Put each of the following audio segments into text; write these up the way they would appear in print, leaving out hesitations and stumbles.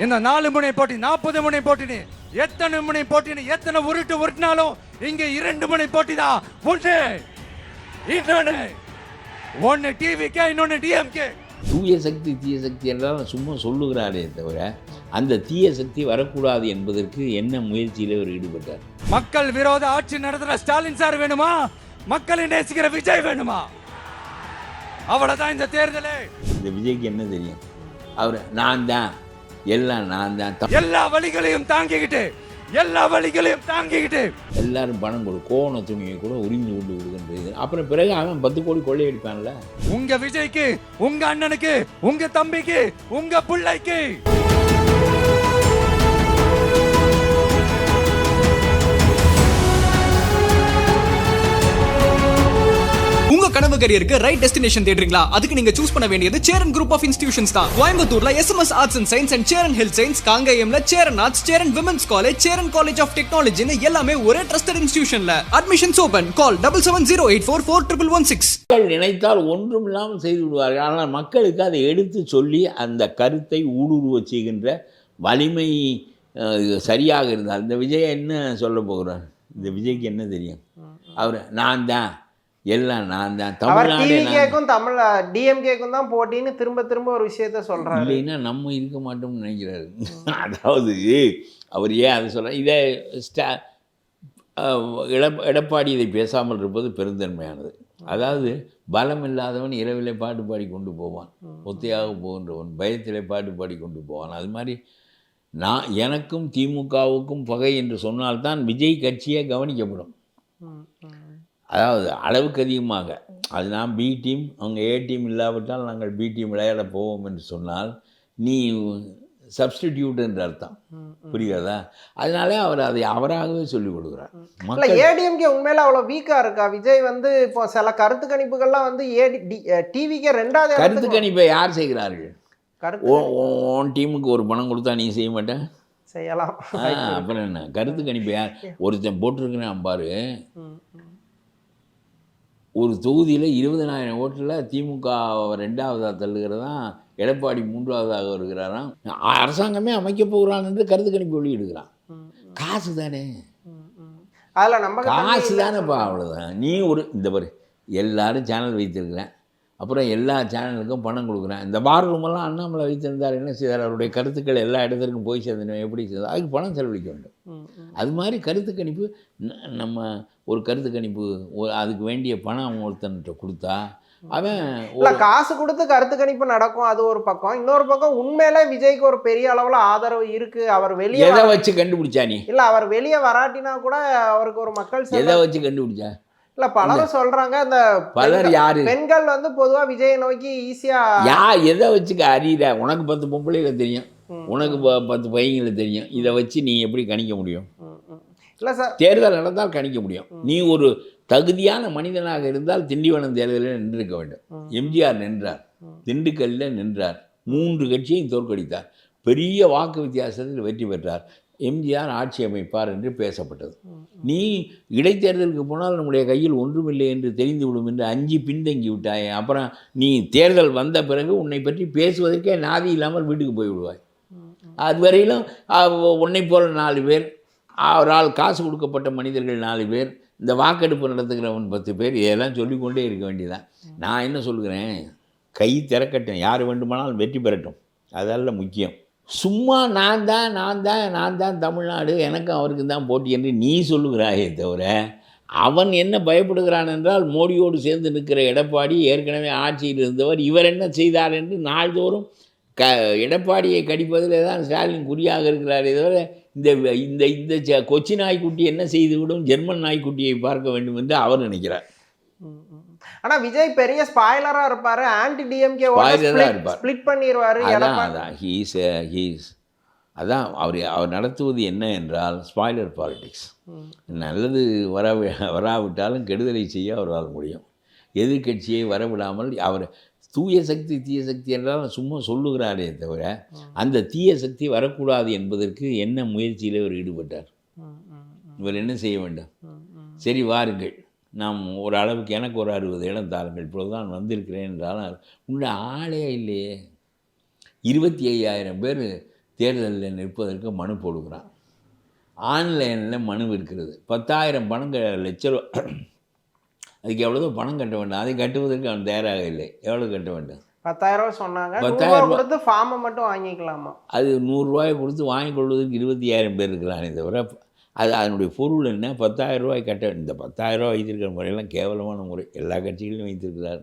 இந்த 4 முனை போட்டி 40 முனை போட்டினு எத்தனை முனை போட்டினு எத்தனை உருட்டினாலும் இங்க 2 முனை போட்டி தான். ஒன்னு டிவிக்கே இன்னொன்னு டிஎம்கே. தூய சக்தி தீய சக்தி என்றால் சும்மா சொல்லுகிறாரே தவிர அந்த தீய சக்தி வரக்கூடாது என்பதற்கு என்ன முயற்சியில் அவர் ஈடுபட்டார்? மக்கள் விரோத ஆட்சி நடத்துற ஸ்டாலின் சார் வேணுமா, மக்களை நேசிக்கிற விஜய் வேணுமா? அவ்வளவுதான் இந்த தேர்தலே. இந்த விஜய்க்கு என்ன தெரியும்? அவர் நான் தான் எல்லாம், நான் தான் எல்லா வழிகளையும் தாங்கிக்கிட்டு எல்லாரும் பணம் கொடு, கோவண துணியை கூட உரிந்து கொண்டு விடுகின்றது. அப்புறம் பிறகு அவன் 10 கோடி கொள்ளையடிப்பான்ல. உங்க விஜய்க்கு, உங்க அண்ணனுக்கு, உங்க தம்பிக்கு, உங்க பிள்ளைக்கு உங்க கனவு கரியருக்கு ரைட் டெஸ்டினேஷன் தேடுறீங்களா? அதுக்கு நீங்க சூஸ் பண்ண வேண்டியது சேரன் குரூப் ஆஃப் இன்ஸ்டிடியூஷன்ஸ் தான். கோயம்புத்தூர்ல SMS arts and science and Cheran health science, காங்கேயம்ல Cheran arts, Cheran women's college, Cheran college of டெக்னாலஜின்னு எல்லாமே ஒரே ட்ரஸ்டட் இன்ஸ்டிடியூஷன்ல. Admissions open. கால் 7708441116. மக்கள் நினைத்தால் ஒன்றும் இல்லாமல் செய்து விடுவார்கள். ஆனால் மக்களுக்கு அதை எடுத்து சொல்லி அந்த கருத்தை ஊடுருவ செய்கின்ற வலிமை சரியாக இருந்தால் இந்த விஜய் என்ன சொல்ல போகிறார்? இந்த விஜய்க்கு என்ன தெரியும்? அவர் நான் தான் எல்லாம், நான் தான் தமிழ் டிஎம்கேக்கும் தான் போட்டின்னு திரும்ப ஒரு விஷயத்த சொல்றாரு. இல்லைன்னா நம்ம இருக்க மாட்டோம்னு நினைக்கிறாரு. அதாவது அவர் ஏன் அதை சொல்ற? இதை எடப்பாடி இதை பேசாமல் இருப்பது பெருந்தன்மையானது. அதாவது பலம் இல்லாதவன் இரவிலே பாட்டு பாடி கொண்டு போவான், ஒத்தையாக போகின்றவன் பயத்திலே பாட்டு பாடி கொண்டு போவான். அது மாதிரி எனக்கும் திமுகவுக்கும் பகை என்று சொன்னால்தான் விஜய் கட்சியே கவனிக்கப்படும். அதாவது அளவுக்கு அதிகமாக அது நான் பி டீம், அவங்க ஏ டீம் இல்லாவிட்டால் நாங்கள் பி டீம் விளையாட போவோம் என்று சொன்னால் நீ சப்ஸ்டிடியூட் என்று அர்த்தம். புரியாதா? அதனால அவர் அதை அவராகவே சொல்லிக் கொடுக்குறார். ஏடிஎம்கே உண்மையில அவ்வளவு வீக்கா இருக்கா? விஜய் இப்போ சில கருத்து கணிப்புகள்லாம் டிவிக்கே 2வது கருத்து கணிப்பை யார் செய்கிறார்கள்? உன் டீமுக்கு ஒரு பணம் கொடுத்தா நீ செய்ய மாட்டேன்? செய்யலாம். அப்புறம் என்ன கருத்து கணிப்பை யார்? ஒருத்தன் போட்டிருக்கிறான் பாரு, ஒரு தொகுதியில் 20,000 ஓட்டில் திமுக 2வது தள்ளுகிறதான், எடப்பாடி 3வதாக வருகிறாராம். அரசாங்கமே அமைக்க போகிறான் என்று கருத்து கணிப்பு வெளியிடுகிறான். காசு தானே, அதில் நம்ம காசு தானேப்பா, அவ்வளோதான். நீ இந்த பாரு, எல்லாரும் சேனல் வைத்திருக்கிறேன், அப்புறம் எல்லா சேனலுக்கும் பணம் கொடுக்குறேன். இந்த பார் ரூமெல்லாம் அண்ணாமலை வைத்திருந்தார், என்ன செய்தார்? அவருடைய கருத்துக்கள் எல்லா இடத்திற்கும் போய் சேர்ந்தன, எப்படி செய்தார்? அதுக்கு பணம் செலவழிக்க வேண்டும். அது மாதிரி கருத்து கணிப்பு, நம்ம ஒரு கருத்து கணிப்பு அதுக்கு வேண்டிய பணம் ஒருத்தன்கிட்ட கொடுத்தா அவன் காசு கொடுத்து கருத்து கணிப்பு நடக்கும். அது ஒரு பக்கம். இன்னொரு பக்கம் உண்மையிலே விஜய்க்கு ஒரு பெரிய அளவில் ஆதரவு இருக்கு. அவர் வெளியே எதை வச்சு கண்டுபிடிச்சா? நீ இல்லை, அவர் வெளியே வராட்டினா கூட அவருக்கு ஒரு மக்கள் எதை வச்சு கண்டுபிடிச்சா? இல்ல பலரும் சொல்றாங்க, அந்த பலர் யாரு? பெண்கள் பொதுவா விஜயை நோக்கி ஈஸியா எதை வச்சுக்க அறியற? உனக்கு 10 பொம்பளைகளை தெரியும், உனக்கு 10 பையங்களை தெரியும். இதை வச்சு நீ எப்படி கணிக்க முடியும்? இல்லை சார், தேர்தல் நடந்தால் கணிக்க முடியும். நீ ஒரு தகுதியான மனிதனாக இருந்தால் திண்டிவனம் தேர்தலில் நின்றிருக்க வேண்டும். எம்ஜிஆர் நின்றார், திண்டுக்கல்லில் நின்றார், 3 கட்சியையும் தோற்கடித்தார், பெரிய வாக்கு வித்தியாசத்தில் வெற்றி பெற்றார். எம்ஜிஆர் ஆட்சி அமைப்பார் என்று பேசப்பட்டது. நீ இடைத்தேர்தலுக்கு போனால் நம்முடைய கையில் ஒன்றுமில்லை என்று தெரிந்துவிடும் என்று அஞ்சி பின்தங்கி விட்டாய். அப்புறம் நீ தேர்தல் வந்த பிறகு உன்னை பற்றி பேசுவதற்கே நாதி இல்லாமல் வீட்டுக்கு போய் விடுவாய். அதுவரையிலும் உன்னை போல 4 பேர், அவரால் காசு கொடுக்கப்பட்ட மனிதர்கள் 4 பேர், இந்த வாக்கெடுப்பு நடத்துகிறவன் 10 பேர், இதெல்லாம் சொல்லிக்கொண்டே இருக்க வேண்டியதான். நான் என்ன சொல்கிறேன், கை திறக்கட்டும், யார் வேண்டுமானாலும் வெற்றி பெறட்டும், அதல்ல முக்கியம். சும்மா நான் தான் தமிழ்நாடு, எனக்கும் அவருக்கு தான் போட்டி என்று நீ சொல்லுகிறாயே தவிர, அவன் என்ன பயப்படுகிறான் என்றால், மோடியோடு சேர்ந்து நிற்கிற எடப்பாடி ஏற்கனவே ஆட்சியில் இருந்தவர், இவர் என்ன செய்தார் என்று நாள்தோறும் எடப்பாடியை கடிப்பதில் தான் ஸ்டாலின் குறியாக இருக்கிறாரே தவிர, இந்த இந்த கொச்சி நாய்க்குட்டி என்ன செய்துவிடும், ஜெர்மன் நாய்க்குட்டியை பார்க்க வேண்டும் என்று அவர் நினைக்கிறார். ஆனா விஜய் பெரிய ஸ்பாய்லரா இருப்பாரு, ஆன்டி டிஎம்கே ஸ்ப்ளிட் பண்ணிடுவாரு. அதான் அவர் நடத்துவது என்ன என்றால் ஸ்பாய்லர் பாலிடிக்ஸ். நல்லது வராவிட்டாலும் கெடுதலை செய்ய அவரால் முடியும். எதிர்கட்சியை வரவிடாமல் அவர் தூய சக்தி தீய சக்தி என்றால் சும்மா சொல்லுகிறாரே தவிர, அந்த தீய சக்தி வரக்கூடாது என்பதற்கு என்ன முயற்சியில் இவர் ஈடுபட்டார்? இவர் என்ன செய்ய வேண்டும்? சரி வாருங்கள், நாம் ஒரு அளவுக்கு எனக்கு ஒரு 60 இடம் தாருங்கள், இப்பொழுது தான் வந்திருக்கிறேன் என்றாலும் உள்ள ஆளே இல்லையே. 25,000 பேர் தேர்தலில் நிற்பதற்கு மனு போடுகிறான். ஆன்லைனில் மனு இருக்கிறது. 10,000 பணம் லட்ச ரூபா. அதுக்கு எவ்வளோ பணம் கட்ட வேண்டும். அதை கட்டுவதற்கு அவன் தயாராக இல்லை. எவ்வளோ கட்ட வேண்டும்? 10,000 சொன்னாங்க. 10,000 கொடுத்து ஃபார்மை மட்டும் வாங்கிக்கலாமா? அது 100 ரூபாயை கொடுத்து வாங்கிக் கொள்வதற்கு 20,000 பேர் இருக்கிறானே தவிர அது அதனுடைய பொருள் என்ன? 10,000 ரூபாய் கட்ட. இந்த 10,000 ரூபாய் வைத்திருக்கிற முறையெல்லாம் கேவலமான முறை. எல்லா கட்சிகளிலும் வைத்திருக்கிறார்.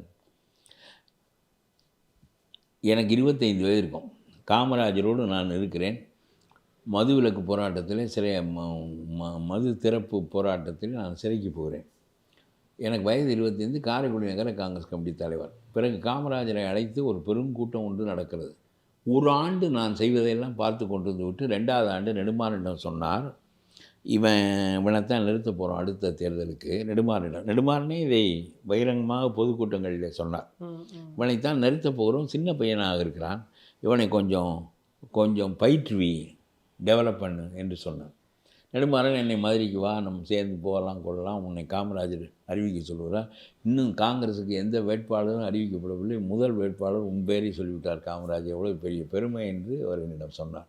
எனக்கு 25 வயது இருக்கும். காமராஜரோடு நான் இருக்கிறேன். மதுவிலக்கு போராட்டத்தில் மது திறப்பு போராட்டத்தில் நான் சிறைக்கு போகிறேன். எனக்கு வயது 25. காரைக்குடி நகர காங்கிரஸ் கமிட்டி தலைவர். பிறகு காமராஜரை அழைத்து ஒரு பெரும் கூட்டம் ஒன்று நடக்கிறது. ஒரு ஆண்டு நான் செய்வதையெல்லாம் பார்த்து கொண்டு வந்து விட்டு 2வது ஆண்டு நெடுமாறனிடம் சொன்னார், இவனைத்தான் நிறுத்த போகிறோம் அடுத்த தேர்தலுக்கு. நெடுமாறனே இதை பகிரங்கமாக பொதுக்கூட்டங்களிலே சொன்னார். இவனைத்தான் நிறுத்த போகிறோம், சின்ன பையனாக இருக்கிறான், இவனை கொஞ்சம் பயிற்றுவி, டெவலப் பண்ணு என்று சொன்னார். நெடுமாறன் என்னை மதுரைக்கு வா, நம்ம சேர்ந்து போகலாம் கொள்ளலாம், உன்னை காமராஜர் அறிவிக்க சொல்லுவார். இன்னும் காங்கிரஸுக்கு எந்த வேட்பாளரும் அறிவிக்கப்படவில்லை, முதல் வேட்பாளர் உன் பேரை சொல்லிவிட்டார் காமராஜர், எவ்வளோ பெரிய பெருமை என்று அவர் என்னிடம் சொன்னார்.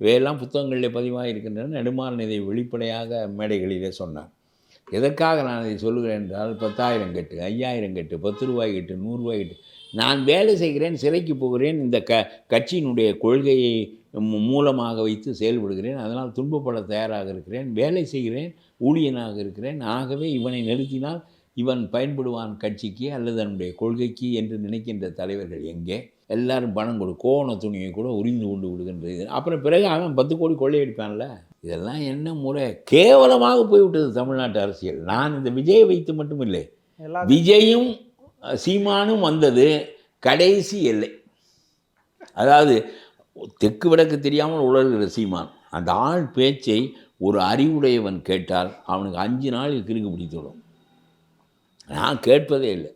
இவையெல்லாம் புத்தகங்களிலே பதிவாக இருக்கின்றன. நெடுமாறன் இதை வெளிப்படையாக மேடைகளிலே சொன்னார். எதற்காக நான் இதை சொல்லுகிறேன் என்றால், 10,000 கட்டு, 5,000 கட்டு, 10 ரூபாய் கட்டு, 100 ரூபாய் கட்டு. நான் வேலை செய்கிறேன், சிறைக்கு போகிறேன், இந்த கட்சியினுடைய கொள்கையை மூலமாக வைத்து செயல்படுகிறேன், அதனால் துன்பப்பட தயாராக இருக்கிறேன், வேலை செய்கிறேன், ஊழியனாக இருக்கிறேன். ஆகவே இவனை நிறுத்தினால் இவன் பயன்படுவான் கட்சிக்கு அல்லது அதனுடைய கொள்கைக்கு என்று நினைக்கின்ற தலைவர்கள் எங்கே? எல்லாரும் பணம் கொடு, கோவண துணியை கூட உரிந்து கொண்டு விடுகின்றது. அப்புறம் பிறகு அவன் 10 கோடி கொள்ளையடிப்பான்ல. இதெல்லாம் என்ன முறை? கேவலமாக போய்விட்டது தமிழ்நாட்டு அரசியல். நான் இந்த விஜயை வைத்து மட்டும் இல்லை, விஜயும் சீமானும் வந்தது கடைசி எல்லை. அதாவது தெற்கு வடக்கு தெரியாமல் உலர்கிற சீமான். அந்த ஆள் பேச்சை ஒரு அறிவுடையவன் கேட்டால் அவனுக்கு 5 நாளில் கிறுக்கு பிடித்துவிடும். நான் கேட்பதே இல்லை,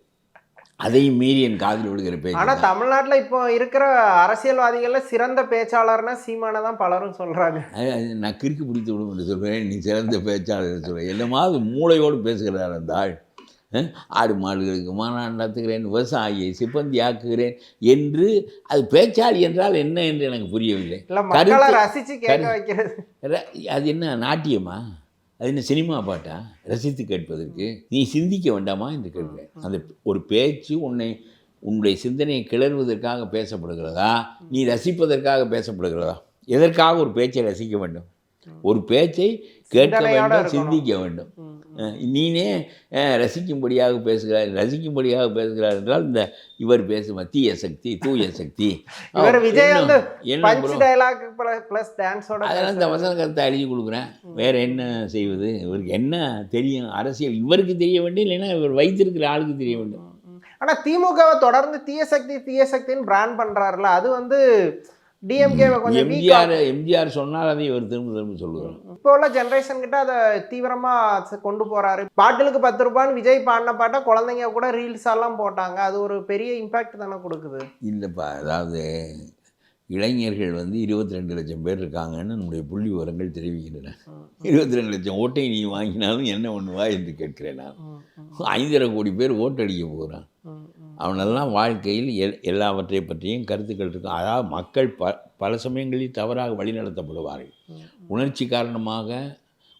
அதையும் மீறி என் காதில் விழுகிற பேச்சு. ஆனால் தமிழ்நாட்டில் இப்போ இருக்கிற அரசியல்வாதிகளில் சிறந்த பேச்சாளர்னா சீமானை தான் பலரும் சொல்கிறாங்க. நான் கிறுக்கு பிடித்து விடும் என்று சொல்கிறேன், நீ சிறந்த பேச்சாளர் சொல்கிறேன். எல்லாமாவது மூளையோடு பேசுகிறார் அந்த ஆள். ஆடு மாடுகளுக்கு மாநாடு நடத்துகிறேன், விவசாயியை சிப்பந்தி ஆக்குகிறேன் என்று. அது பேச்சாளி என்றால் என்ன என்று எனக்கு புரியவில்லை. ரசித்து கேட்க வைக்கிறது அது என்ன நாட்டியமா? அது என்ன சினிமா பாட்டா ரசித்து கேட்பதற்கு? நீ சிந்திக்க வேண்டாமா என்று கேட்கிறேன். அந்த ஒரு பேச்சு உன்னுடைய சிந்தனையை கிளறுவதற்காக பேசப்படுகிறதா, நீ ரசிப்பதற்காக பேசப்படுகிறதா? எதற்காக ஒரு பேச்சை ரசிக்க வேண்டும்? ஒரு பேச்சை கேட்க வேண்டும், சிந்திக்க வேண்டும். நீனே ரசிக்கும்படியாக பேசுகிறார் என்றால் இந்த இவர் பேசும் தீய சக்தி, தூய சக்தி, அதெல்லாம் இந்த வசன கருத்தை எழுதி கொடுக்குறேன். வேற என்ன செய்வது? இவருக்கு என்ன தெரியும் அரசியல்? இவருக்கு தெரிய வேண்டும், இல்லைன்னா இவர் வைத்திருக்கிற ஆளுக்கு தெரிய வேண்டும். ஆனால் திமுகவை தொடர்ந்து தீய சக்தின்னு பிராண்ட் பண்ணுறாருல, அது டிஎம்கேவை கொஞ்சம் எம்ஜிஆர் சொன்னால் அதை இவர் திரும்ப சொல்லுவார். இப்போ உள்ள ஜென்ரேஷன் கிட்ட அதை தீவிரமாக கொண்டு போகிறாரு. பாட்டிலுக்கு 10 ரூபான்னு விஜய் பாடின பாட்டை குழந்தைங்க கூட ரீல்ஸ் எல்லாம் போட்டாங்க. அது ஒரு பெரிய இம்பேக்ட் தானே கொடுக்குது. இல்லைப்பா, அதாவது இளைஞர்கள் 22 லட்சம் பேர் இருக்காங்கன்னு நம்முடைய புள்ளி விவரங்கள் தெரிவிக்கின்றன. 22 லட்சம் ஓட்டை நீ வாங்கினாலும் என்ன பண்ணுவா என்று கேட்கிறேன் நான். 5.5 கோடி பேர் ஓட்டடிக்க போகிறான். அவனெல்லாம் வாழ்க்கையில் எல்லாவற்றை பற்றியும் கருத்துக்கள் இருக்கும். அதாவது மக்கள் பல சமயங்களில் தவறாக வழிநடத்தப்படுவார்கள். உணர்ச்சி காரணமாக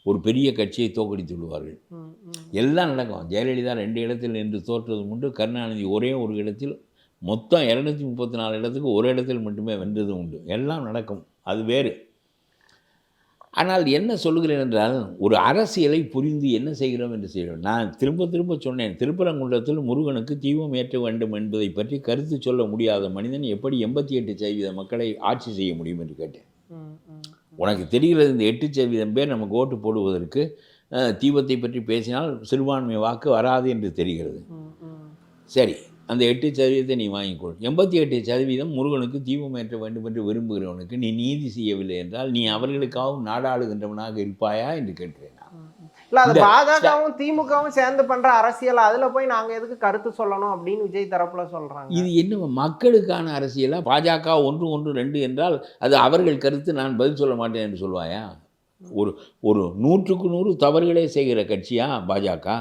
ஒரு பெரிய கட்சியை தோக்கடித்து விடுவார்கள். எல்லாம் நடக்கும். ஜெயலலிதா 2 இடத்தில் நின்று தோற்றதும் உண்டு. கருணாநிதி ஒரே ஒரு இடத்தில், மொத்தம் 234 இடத்துக்கு ஒரு இடத்தில் மட்டுமே வென்றதும் உண்டு. எல்லாம் நடக்கும், அது வேறு. ஆனால் என்ன சொல்லுகிறேன் என்றால், ஒரு அரசியலை புரிந்து என்ன செய்கிறோம் என்று செய்கிறோம். நான் திரும்ப சொன்னேன், திருப்பரங்குன்றத்தில் முருகனுக்கு தீபம் ஏற்ற வேண்டும் என்பதை பற்றி கருத்து சொல்ல முடியாத மனிதன் எப்படி 88% மக்களை ஆட்சி செய்ய முடியும் என்று கேட்டேன். உனக்கு தெரிகிறது, இந்த 8% பேர் நமக்கு ஓட்டு போடுவதற்கு தீபத்தை பற்றி பேசினால் சிறுபான்மை வாக்கு வராது என்று தெரிகிறது. சரி, அந்த 8% நீ வாங்கிக்கொள். 88% முருகனுக்கு தீபம் ஏற்ற வேண்டும் என்று விரும்புகிறவனுக்கு நீ நீதி செய்யவில்லை என்றால் நீ அவர்களுக்காகவும் நாடாளுகின்றவனாக இருப்பாயா என்று கேட்கிறேன். இல்லை, அது பாஜகவும் திமுகவும் சேர்ந்து பண்ணுற அரசியல், அதில் போய் நாங்கள் எதுக்கு கருத்து சொல்லணும் அப்படின்னு விஜய் தரப்புல சொல்கிறாங்க. இது என்ன மக்களுக்கான அரசியலா? பாஜக 1, 1, 2 என்றால் அது அவர்கள் கருத்து, நான் பதில் சொல்ல மாட்டேன் என்று சொல்வாயா? ஒரு 100க்கு 100 தவறுகளே செய்கிற கட்சியா பாஜக?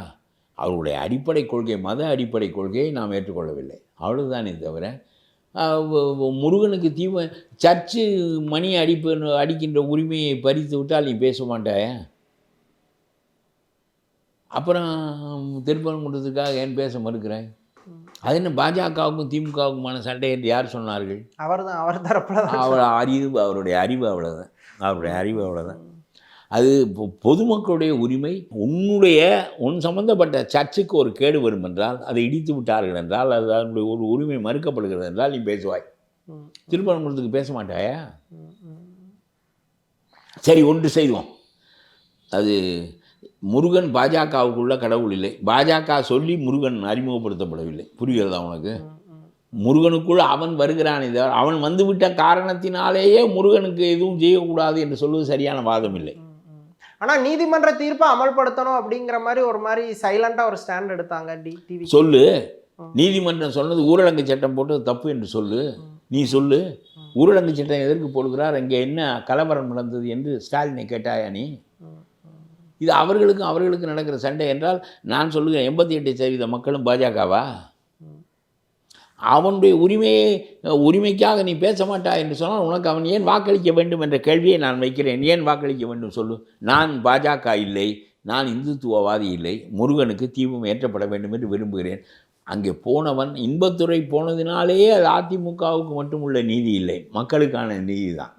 அவருடைய அடிப்படை கொள்கை, மத அடிப்படை கொள்கையை நாம் ஏற்றுக்கொள்ளவில்லை, அவ்வளவுதானே தவிர முருகனுக்கு சர்ச்சு மணி அடிக்கின்ற உரிமையை பறித்து விட்டால் நீ பேச மாட்டாய? அப்புறம் திருப்பரங்குன்றத்துக்காக ஏன் பேச மறுக்கிறேன்? அது என்ன பாஜகவுக்கும் திமுகவுக்குமான சண்டை என்று யார் சொன்னார்கள்? அவர் தரப்புல அவருடைய அறிவு அவ்வளோதான். அது பொதுமக்களுடைய உரிமை. உன் சம்பந்தப்பட்ட சர்ச்சுக்கு ஒரு கேடு வரும் என்றால், அதை இடித்து விட்டார்கள் என்றால், அது அதனுடைய ஒரு உரிமை மறுக்கப்படுகிறது என்றால் நீ பேசுவாய். திருப்பரங்குன்றத்துக்கு பேச மாட்டாயா? சரி, ஒன்று செய்வோம். அது முருகன் பாஜகவுக்குள்ள கடவுள் இல்லை. பாஜக சொல்லி முருகன் அறிமுகப்படுத்தப்படவில்லை. புரிகிறதா உனக்கு? முருகனுக்குள் அவன் வருகிறான். அவன் வந்துவிட்ட காரணத்தினாலேயே முருகனுக்கு எதுவும் செய்யக்கூடாது என்று சொல்வது சரியான வாதம் இல்லை. ஆனால் நீதிமன்ற தீர்ப்பை அமல்படுத்தணும் அப்படிங்கிற மாதிரி ஒரு மாதிரி சைலண்டாக ஒரு ஸ்டாண்ட் எடுத்தாங்க டிவி. சொல்லு, நீதிமன்றம் சொன்னது ஊரடங்கு சட்டம் போட்டது தப்பு என்று சொல்லு. நீ சொல்லு, ஊரடங்கு சட்டம் எதற்கு போடுகிறார், அங்கே என்ன கலவரம் நடந்தது என்று ஸ்டாலினை கேட்டாயா நீ? இது அவர்களுக்கு நடக்கிற சண்டை என்றால் நான் சொல்லுகிறேன், 88% மக்களும் பாஜகவா? அவனுடைய உரிமைக்காக நீ பேச மாட்டா என்று சொன்னால் உனக்கு அவன் ஏன் வாக்களிக்க வேண்டும் என்ற கேள்வியை நான் வைக்கிறேன். ஏன் வாக்களிக்க வேண்டும் சொல்லு. நான் பாஜக இல்லை, நான் இந்துத்துவவாதி இல்லை, முருகனுக்கு தீபம் ஏற்றப்பட வேண்டும் என்று விரும்புகிறேன். அங்கே போனவன் இன்பத்துறை போனதினாலேயே அது அதிமுகவுக்கு மட்டும் உள்ள நீதி இல்லை, மக்களுக்கான நீதி தான்.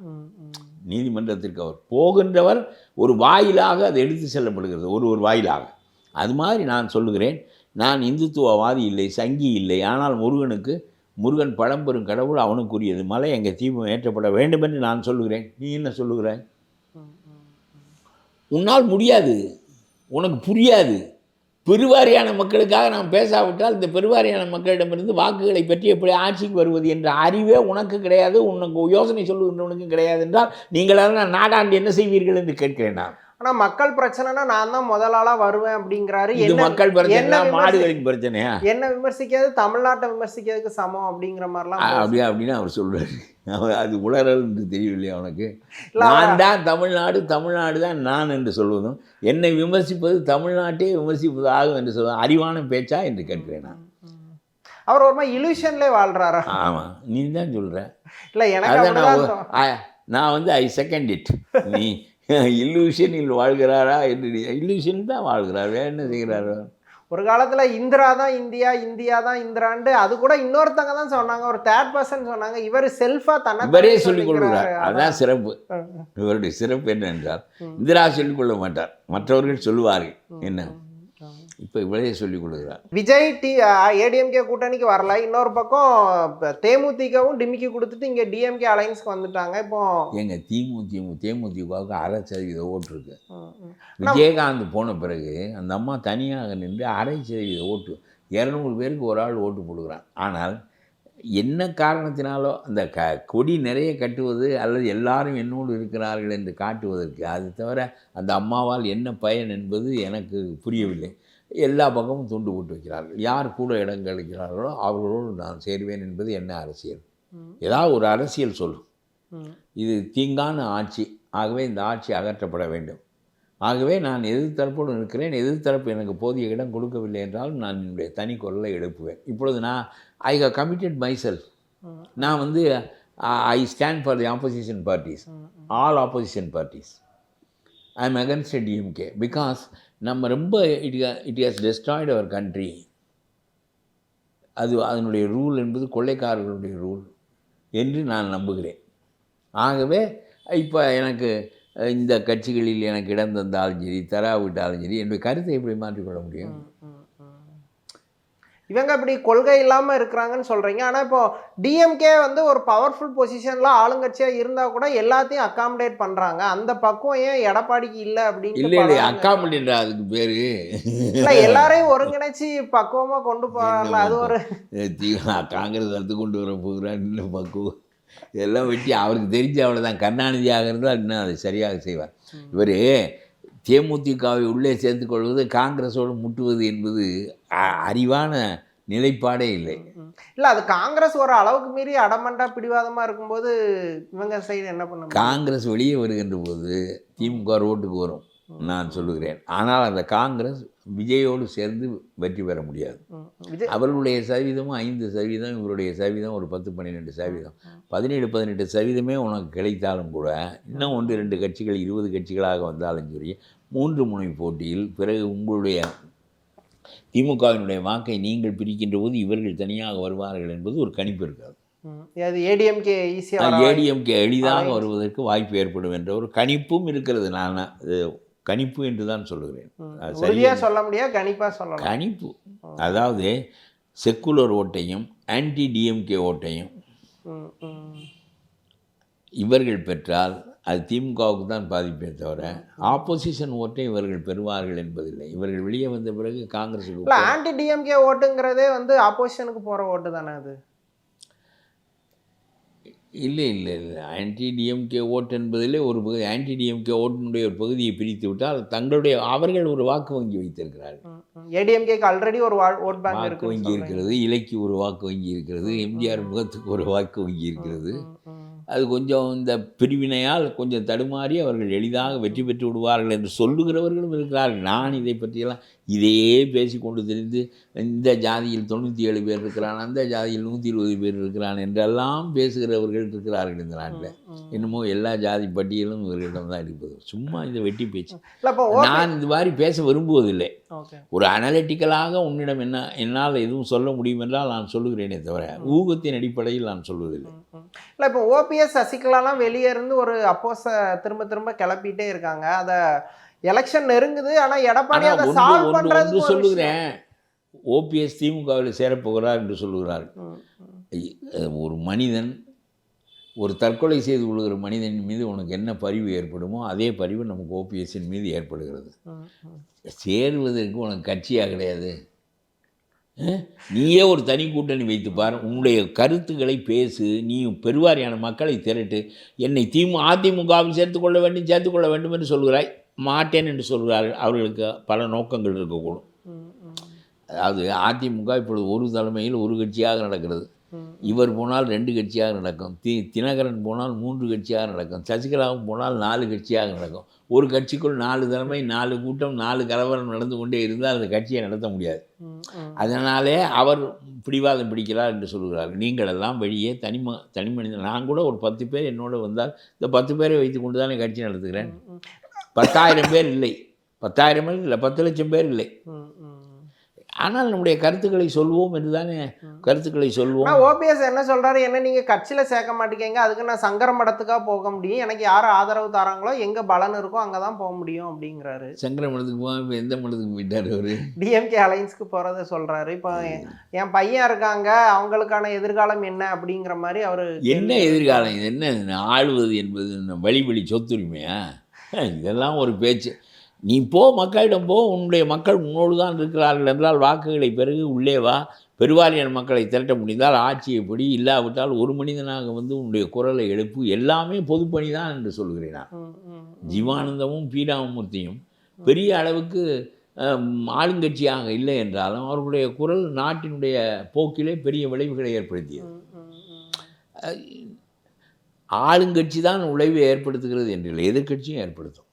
நீதிமன்றத்திற்கு அவர் போகின்றவர் ஒரு வாயிலாக அது எடுத்து செல்லப்படுகிறது, ஒரு வாயிலாக. அது மாதிரி நான் சொல்லுகிறேன், நான் இந்துத்துவவாதி இல்லை, சங்கி இல்லை. ஆனால் முருகன் பழம்பெரும் கடவுள், அவனுக்குரியது மலை, எங்கள் தீபம் ஏற்றப்பட வேண்டும் என்று நான் சொல்லுகிறேன். நீ என்ன சொல்லுகிறாய்? உன்னால் முடியாது, உனக்கு புரியாது. பெருவாரியான மக்களுக்காக நாம் பேசாவிட்டால் இந்த பெருவாரியான மக்களிடமிருந்து வாக்குகளை பற்றி எப்படி ஆட்சிக்கு வருவது என்ற அறிவே உனக்கு கிடையாது, உனக்கு யோசனை சொல்லுகின்றவனுக்கும் கிடையாது என்றால் நீங்களாக நாடாண்டு என்ன செய்வீர்கள் என்று கேட்கிறேன் நான். ஆனால் மக்கள் பிரச்சனைனா நான் தான் முதல் ஆளாக வருவேன் அப்படிங்கிறாரு. இது மக்கள் பிரச்சனை, மாடுகளின் பிரச்சனையா? என்ன விமர்சிக்கிறது தமிழ்நாட்டை விமர்சிக்கிறதுக்கு சமம் அப்படிங்கிற மாதிரிலாம் அப்படின்னு அவர் சொல்றாரு. அது உளறல் என்று தெரியவில்லையா அவனுக்கு? நான் தான் தமிழ்நாடு தான் நான் என்று சொல்வதும், என்னை விமர்சிப்பது தமிழ்நாட்டே விமர்சிப்பது ஆகும் என்று சொல்வதும் அறிவான பேச்சா என்று கேட்கிறேன் நான். அவர் ஒரு மாதிரி இலூஷன்லேயே வாழ்றாரா? ஆமாம், நீ தான் சொல்கிற. இல்லை, எனக்கு நான் ஐ செகண்ட் இட். நீ இல்லூஷனில் வாழ்கிறாரா என்று? இல்லூஷன் தான் வாழ்கிறார், வேறு என்ன செய்கிறாரோ? ஒரு காலத்தில் இந்திரா தான் இந்தியா தான் இந்திராண்டு, அது கூட இன்னொருத்தங்க தான் சொன்னாங்க, ஒரு தேர்ட் பர்சன் சொன்னாங்க. இவர் செல்ஃபாக இவரே சொல்லிக் கொள்கிறார். அதுதான் சிறப்பு. இவருடைய சிறப்பு என்ன என்றால், இந்திரா சொல்லிக் கொள்ள மாட்டார், மற்றவர்கள் சொல்லுவார்கள். என்ன இப்போ இவரே சொல்லிக் கொள்கிறார். விஜய் ஏடிஎம்கே கூட்டணிக்கு வரல, இன்னொரு பக்கம் தேமுதிகவும் டிமிக்கி கொடுத்துட்டு இங்கே டிஎம்கே அலைன்ஸ்க்கு வந்துட்டாங்க. இப்போ எங்க தேமுதிகவுக்கு 1/2% ஓட்டு இருக்கு. விஜயகாந்த் போன பிறகு அந்த அம்மா தனியாக நின்று 1/2% ஓட்டு, 200 பேருக்கு ஒரு ஆள் ஓட்டு போடுகிறான். ஆனால் என்ன காரணத்தினாலோ அந்த கொடி நிறைய கட்டுவது அல்லது எல்லாரும் என்னோடு இருக்கிறார்கள் என்று காட்டுவதற்கு, அது தவிர அந்த அம்மாவால் என்ன பயன் என்பது எனக்கு புரியவில்லை. எல்லா பக்கமும் துண்டு போட்டு வைக்கிறார்கள். யார் கூட இடம் கிடைக்கிறார்களோ அவர்களோடு நான் சேருவேன் என்பது என்ன அரசியல்? ஏதாவது ஒரு அரசியல் சொல்லும். இது தீங்கான ஆட்சி, ஆகவே இந்த ஆட்சி அகற்றப்பட வேண்டும். ஆகவே நான் எதிர்த்தரப்போடு இருக்கிறேன். எதிர்த்தரப்பு எனக்கு போதிய இடம் கொடுக்கவில்லை என்றாலும் நான் என்னுடைய தனி குரலை எழுப்புவேன். இப்பொழுது நான் I have committed myself. நான் I stand for the opposition parties, all opposition parties. I am against DMK because நம்ம ரொம்ப it has destroyed our country. அதனுடைய ரூல் என்பது கொள்ளைக்காரர்களுடைய ரூல் என்று நான் நம்புகிறேன். ஆகவே இப்போ எனக்கு இந்த கட்சிகளில் எனக்கு இடம் தந்தாலும் சரி, தராவிட்டாலும் சரி, என்னுடைய கருத்தை எப்படி மாற்றிக்கொள்ள முடியும்? இவங்க இப்படி கொள்கை இல்லாமல் இருக்கிறாங்கன்னு சொல்கிறீங்க. ஆனால் இப்போ டிஎம்கே ஒரு பவர்ஃபுல் பொசிஷனில் ஆளுங்கட்சியாக இருந்தால் கூட எல்லாத்தையும் அக்காமடேட் பண்ணுறாங்க. அந்த பக்குவம் ஏன் எடப்பாடிக்கு இல்லை அப்படின்னு? இல்லை, அக்காமடேட் அதுக்கு பேர் இல்லை, எல்லாரையும் ஒருங்கிணைச்சி பக்குவமாக கொண்டு போகிறாங்களா? அது ஒரு காங்கிரஸ் அடுத்து கொண்டு வர போகிறான். இன்னும் பக்குவம் எல்லாம் வெட்டி அவருக்கு தெரிஞ்ச அவ்வளோதான். கருணாநிதியாக இருந்தால் இன்னும் அதை சரியாக செய்வார். இவர் தேமுதிகவை உள்ளே சேர்த்துக்கொள்வது, காங்கிரஸோடு முட்டுவது என்பது அறிவான நிலைப்பாடே இல்லை. இல்லை, அது காங்கிரஸ் ஒரு அளவுக்கு மீறி அடமண்டா பிடிவாதமாக இருக்கும்போது இவங்க சைடு என்ன பண்ண? காங்கிரஸ் வெளியே வருகின்ற போது திமுக ரோட்டுக்கு வரும். நான் சொல்லுகிறேன். ஆனால் அந்த காங்கிரஸ் விஜயோடு சேர்ந்து வெற்றி பெற முடியாது. அவர்களுடைய சதவீதமும் 5%, இவருடைய சதவீதம் ஒரு 10-12%. 17-18% உனக்கு கிடைத்தாலும் கூட இன்னும் 1-2 கட்சிகள் 20 கட்சிகளாக வந்தாலும் சரி, 3 முனை போட்டியில் பிறகு உங்களுடைய திமுகவினுடைய வாக்கை நீங்கள் பிரிக்கின்ற போது இவர்கள் தனியாக வருவார்கள் என்பது ஒரு கணிப்பு இருக்காது. ஏடிஎம்கே ஏடிஎம்கே எளிதாக வருவதற்கு வாய்ப்பு ஏற்படும் என்ற ஒரு கணிப்பும் இருக்கிறது. நான் கணிப்பு என்று தான் சொல்லுகிறேன். சரியா சொல்ல முடியாது, கணிப்பா சொல்லலாம். கணிப்பு, அதாவது செக்குலர் ஓட்டையும் ஆன்டி டிஎம்கே ஓட்டையும் இவர்கள் பெற்றால் அது திமுகவுக்கு தான் பாதிப்பே தவிர ஆப்போசிஷன் ஓட்டை இவர்கள் பெறுவார்கள் என்பதில்லை. இவர்கள் வெளியே வந்த பிறகு காங்கிரஸுக்கு ஆன்டி டிஎம்கே ஓட்டுங்கிறதே வந்து ஆப்போசிஷனுக்கு போகிற ஓட்டு தானே அது? இல்லை இல்லை இல்லை, ஆன்டி டிஎம்கே ஓட்டு என்பதிலே ஒரு பகுதி, ஆன்டி டிஎம்கே ஓட்டினுடைய ஒரு பகுதியை பிரித்து விட்டால் தங்களுடைய அவர்கள் ஒரு வாக்கு வங்கி வைத்திருக்கிறார்கள். ஏடிஎம்கேக்கு ஆல்ரெடி ஒரு ஓட் பேங்க் வாக்கு வங்கி இருக்கிறது, இலைக்கு ஒரு வாக்கு வங்கி இருக்கிறது, எம்ஜிஆர் முகத்துக்கு ஒரு வாக்கு வங்கி இருக்கிறது. அது கொஞ்சம் இந்த பிரிவினையால் கொஞ்சம் தடுமாறி அவர்கள் எளிதாக வெற்றி பெற்று விடுவார்கள் என்று சொல்லுகிறவர்களும் இருக்கிறார்கள். நான் இதை பற்றியெல்லாம் இதையே பேசி கொண்டு தெரிந்து இந்த ஜாதியில் 97 பேர் இருக்கிறான், அந்த ஜாதியில் 120 பேர் இருக்கிறான் என்றெல்லாம் பேசுகிறவர்கள் இருக்கிறார்கள் இந்த நாட்டில். என்னமோ எல்லா ஜாதி பட்டியலும் இவர்களிடம் தான் இருப்பது. சும்மா இந்த வெட்டி பேச்சு. நான் இந்த மாதிரி பேச விரும்புவதில்லை. ஒரு அனலிட்டிக்கலாக உன்னிடம் என்னால் எதுவும் சொல்ல முடியும் என்றால் நான் சொல்லுகிறேனே தவிர ஊகத்தின் அடிப்படையில் நான் சொல்வதில்லை. இல்லை, இப்போ ஓபிஎஸ் சசிகலாலாம் வெளியே இருந்து ஒரு அப்போஸ திரும்ப திரும்ப கிளப்பிட்டே இருக்காங்க. அதை எலெக்ஷன் நெருங்குது, ஆனால் எடப்பாடி அதை சால்வ் பண்றது சொல்லுகிறேன். ஓபிஎஸ் திமுகவில் சேரப்போகிறார் என்று சொல்லுகிறார். ஒரு மனிதன், ஒரு தற்கொலை செய்து கொள்கிற மனிதன் மீது உனக்கு என்ன பரிவு ஏற்படுமோ அதே பரிவு நமக்கு ஓபிஎஸ்ஸின் மீது ஏற்படுகிறது. சேருவதற்கு உனக்கு கட்சியாக கிடையாது. நீயே ஒரு தனி கூட்டணி வைத்துப்பார், உன்னுடைய கருத்துக்களை பேசு, நீ பெருவாரியான மக்களை திரட்டு. என்னை அதிமுகவில் சேர்த்துக்கொள்ள வேண்டும் என்று சொல்கிறாய், மாட்டேன் என்று சொல்கிறார்கள். அவர்களுக்கு பல நோக்கங்கள் இருக்கக்கூடும். அதாவது அதிமுக இப்பொழுது ஒரு தலைமையில் ஒரு கட்சியாக நடக்கிறது. இவர் போனால் 2 கட்சியாக நடக்கும், தினகரன் போனால் 3 கட்சியாக நடக்கும், சசிகலாவும் போனால் 4 கட்சியாக நடக்கும். ஒரு கட்சிக்குள் 4 தலைமை, 4 கூட்டம், 4 கலவரம் நடந்து கொண்டே இருந்தால் அந்த கட்சியை நடத்த முடியாது. அதனாலே அவர் பிடிவாதம் பிடிக்கிறார் என்று சொல்கிறார்கள். நீங்கள் எல்லாம் வெளியே தனி மனிதன். நான் கூட ஒரு 10 பேர் என்னோட வந்தால் இந்த 10 பேரை வைத்து கொண்டு தானே கட்சி நடத்துகிறேன். 10,000 பேர் இல்லை, 10,000 பேர் இல்லை, 10 லட்சம் பேர் இல்லை. ஆனால் நம்முடைய கருத்துக்களை சொல்வோம் என்று தானே கருத்துக்களை சொல்வோம். ஓபிஎஸ் என்ன சொல்கிறாரு, என்ன நீங்கள் கட்சியில் சேர்க்க மாட்டேங்க, அதுக்கு நான் சங்கர மடத்துக்காக போக முடியும், எனக்கு யார் ஆதரவு தராங்களோ எங்கே பலன் இருக்கோ அங்கே தான் போக முடியும் அப்படிங்கிறாரு. சங்கர மடத்துக்கு போக இப்போ எந்த மடத்துக்கு போயிட்டார் அவர்? டிஎம்கே அலைன்ஸ்க்கு போகிறத சொல்கிறாரு. இப்போ என் பையன் இருக்காங்க, அவங்களுக்கான எதிர்காலம் என்ன அப்படிங்கிற மாதிரி அவர். என்ன எதிர்காலம்? இது என்ன ஆளுவது என்பது வழி சொத்துரிமையா? இதெல்லாம் ஒரு பேச்சு. நீ போ, மக்களிடம் போ, உன்னுடைய மக்கள் உன்னோடு தான் இருக்கிறார்கள் என்றால் வாக்குகளை பிறகு உள்ளே வா. பெருவாரியான மக்களை திரட்ட முடிந்தால் ஆட்சியை பிடி, இல்லாவிட்டால் ஒரு மனிதனாக வந்து உன்னுடைய குரலை எழுப்பு. எல்லாமே பொதுப்பணி தான் என்று சொல்கிறேன் நான். ஜீவானந்தமும் பீராமூர்த்தியும் பெரிய அளவுக்கு ஆளுங்கட்சியாக இல்லை என்றாலும் அவர்களுடைய குரல் நாட்டினுடைய போக்கிலே பெரிய விளைவுகளை ஏற்படுத்தியது. ஆளுங்கட்சி தான் விளைவை ஏற்படுத்துகிறது என்றில்லை, எதிர்கட்சியும் ஏற்படுத்தும்.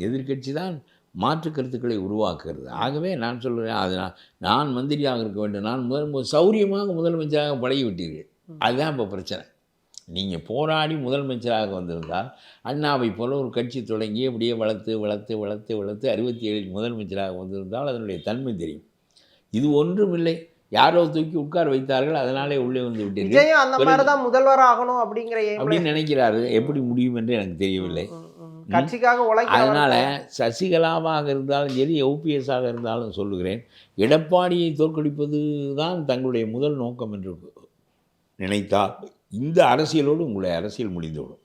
எதிர்கட்சி தான் மாற்று கருத்துக்களை உருவாக்குறது. ஆகவே நான் சொல்கிறேன், அது நான் மந்திரியாக இருக்க வேண்டும், நான் சௌரியமாக முதலமைச்சராக பழகிவிட்டீர்கள். அதுதான் இப்போ பிரச்சனை. நீங்கள் போராடி முதலமைச்சராக வந்திருந்தால் அண்ணாவை போல ஒரு கட்சி தொடங்கி அப்படியே வளர்த்து 67 முதலமைச்சராக வந்திருந்தால் அதனுடைய தன்மை தெரியும். இது ஒன்றும் இல்லை, யாரோ தூக்கி உட்கார வைத்தார்கள், அதனாலே உள்ளே வந்து விட்டீர்கள். அந்த மாதிரி தான் முதல்வர் ஆகணும் அப்படின்னு நினைக்கிறாரு. எப்படி முடியும் என்று எனக்கு தெரியவில்லை. கட்சிக்காக உழைக்க. அதனால் சசிகலாவாக இருந்தாலும் சரி, ஓபிஎஸ்ஸாக இருந்தாலும் சொல்லுகிறேன், எடப்பாடியை தோற்கடிப்பது தான் தங்களுடைய முதல் நோக்கம் என்று நினைத்தால் இந்த அரசியலோடு உங்களுடைய அரசியல் முடிந்துவிடும்.